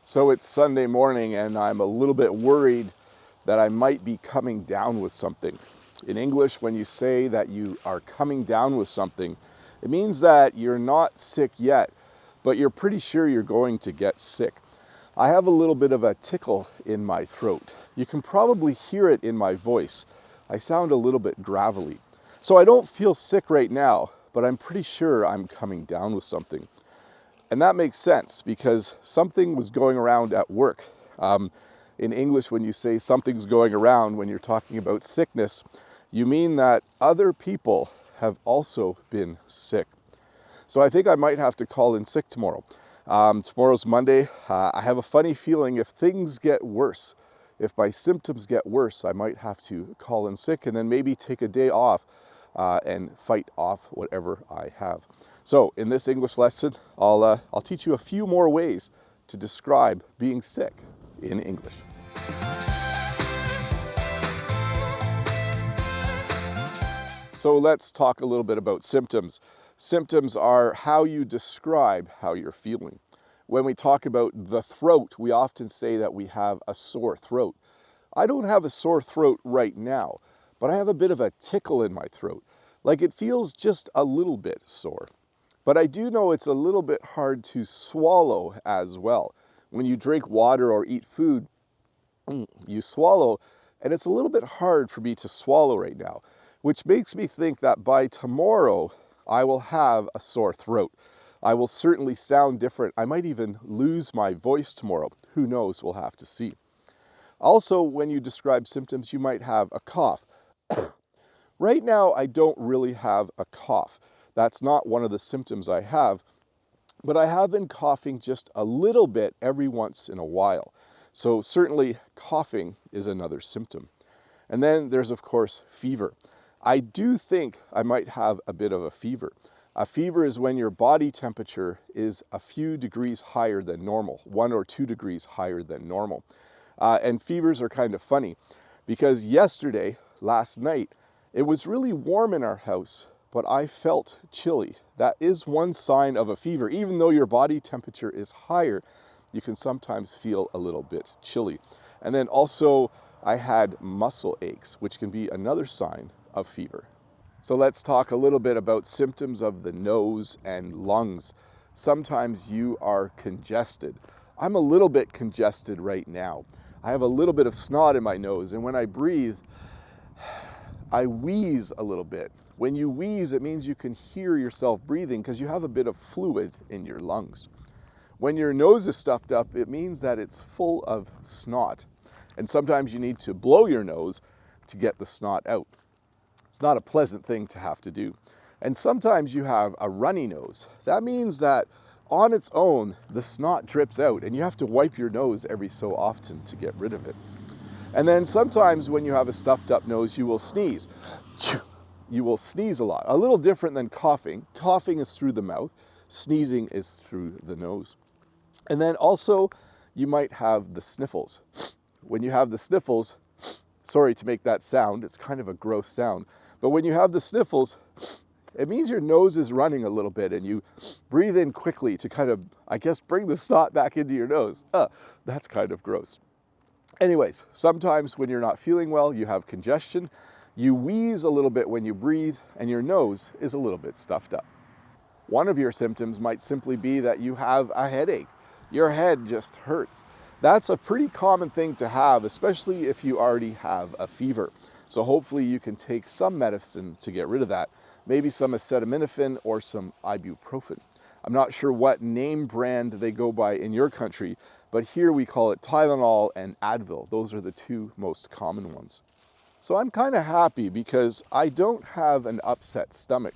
So it's Sunday morning and I'm a little bit worried that I might be coming down with something. In English, when you say that you are coming down with something, it means that you're not sick yet, but you're pretty sure you're going to get sick. I have a little bit of a tickle in my throat. You can probably hear it in my voice. I sound a little bit gravelly. So I don't feel sick right now, but I'm pretty sure I'm coming down with something. And that makes sense because something was going around at work. In English, when you say something's going around, when you're talking about sickness, you mean that other people have also been sick. So I think I might have to call in sick tomorrow. Tomorrow's Monday. I have a funny feeling if things get worse, if my symptoms get worse, I might have to call in sick and then maybe take a day off and fight off whatever I have. So in this English lesson, I'll teach you a few more ways to describe being sick in English. So let's talk a little bit about symptoms. Symptoms are how you describe how you're feeling. When we talk about the throat, we often say that we have a sore throat. I don't have a sore throat right now, but I have a bit of a tickle in my throat. Like it feels just a little bit sore. But I do know it's a little bit hard to swallow as well. When you drink water or eat food, you swallow, and it's a little bit hard for me to swallow right now, which makes me think that by tomorrow, I will have a sore throat. I will certainly sound different. I might even lose my voice tomorrow. Who knows? We'll have to see. Also, when you describe symptoms, you might have a cough. Right now, I don't really have a cough. That's not one of the symptoms I have, but I have been coughing just a little bit every once in a while. So certainly coughing is another symptom. And then there's, of course, fever. I do think I might have a bit of a fever. A fever is when your body temperature is a few degrees higher than normal, 1 or 2 degrees higher than normal. And fevers are kind of funny because last night, it was really warm in our house, but I felt chilly. That is one sign of a fever. Even though your body temperature is higher, you can sometimes feel a little bit chilly. And then also, I had muscle aches, which can be another sign of fever. So let's talk a little bit about symptoms of the nose and lungs. Sometimes you are congested. I'm a little bit congested right now. I have a little bit of snot in my nose, and when I breathe, I wheeze a little bit. When you wheeze, it means you can hear yourself breathing because you have a bit of fluid in your lungs. When your nose is stuffed up, it means that it's full of snot. And sometimes you need to blow your nose to get the snot out. It's not a pleasant thing to have to do. And sometimes you have a runny nose. That means that on its own, the snot drips out and you have to wipe your nose every so often to get rid of it. And then sometimes when you have a stuffed up nose, you will sneeze. You will sneeze a lot. A little different than coughing. Coughing is through the mouth. Sneezing is through the nose. And then also, you might have the sniffles. When you have the sniffles, sorry to make that sound, it's kind of a gross sound, but when you have the sniffles, it means your nose is running a little bit and you breathe in quickly to kind of, I guess, bring the snot back into your nose. That's kind of gross. Anyways, sometimes when you're not feeling well, you have congestion, you wheeze a little bit when you breathe, and your nose is a little bit stuffed up. One of your symptoms might simply be that you have a headache. Your head just hurts. That's a pretty common thing to have, especially if you already have a fever. So hopefully you can take some medicine to get rid of that. Maybe some acetaminophen or some ibuprofen. I'm not sure what name brand they go by in your country, but here we call it Tylenol and Advil. Those are the two most common ones. So I'm kind of happy because I don't have an upset stomach.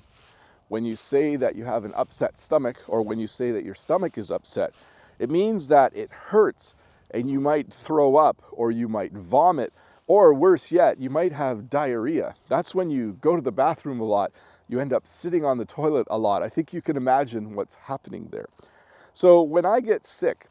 When you say that you have an upset stomach, or when you say that your stomach is upset, it means that it hurts and you might throw up or you might vomit, or worse yet, you might have diarrhea. That's when you go to the bathroom a lot. You end up sitting on the toilet a lot. I think you can imagine what's happening there. So when I get sick,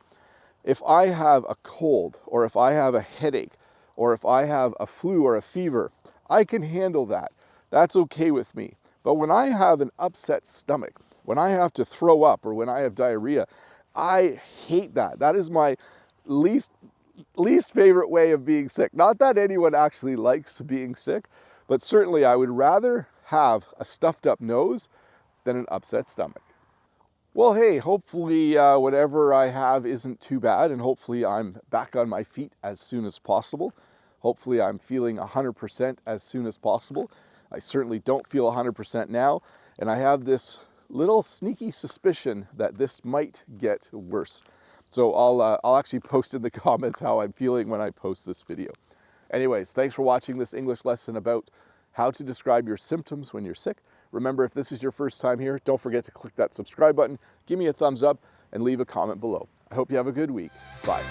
if I have a cold, or if I have a headache, or if I have a flu or a fever, I can handle that. That's okay with me. But when I have an upset stomach, when I have to throw up, or when I have diarrhea, I hate that. That is my least favorite way of being sick. Not that anyone actually likes being sick, but certainly I would rather have a stuffed up nose than an upset stomach. Well, hey, hopefully whatever I have isn't too bad, and hopefully I'm back on my feet as soon as possible. Hopefully I'm feeling 100% as soon as possible. I certainly don't feel 100% now, and I have this little sneaky suspicion that this might get worse. So I'll actually post in the comments how I'm feeling when I post this video. Anyways, thanks for watching this English lesson about how to describe your symptoms when you're sick. Remember, if this is your first time here, don't forget to click that subscribe button, give me a thumbs up, and leave a comment below. I hope you have a good week. Bye.